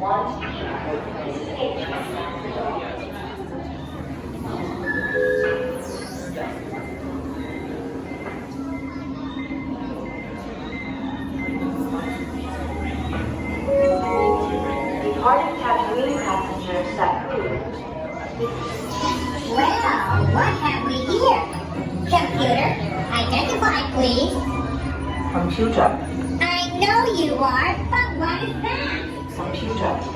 Departing Tatooine passenger Saku. Well, what have we here? Computer, identify please. Computer. I know you are, but what is that? Computer.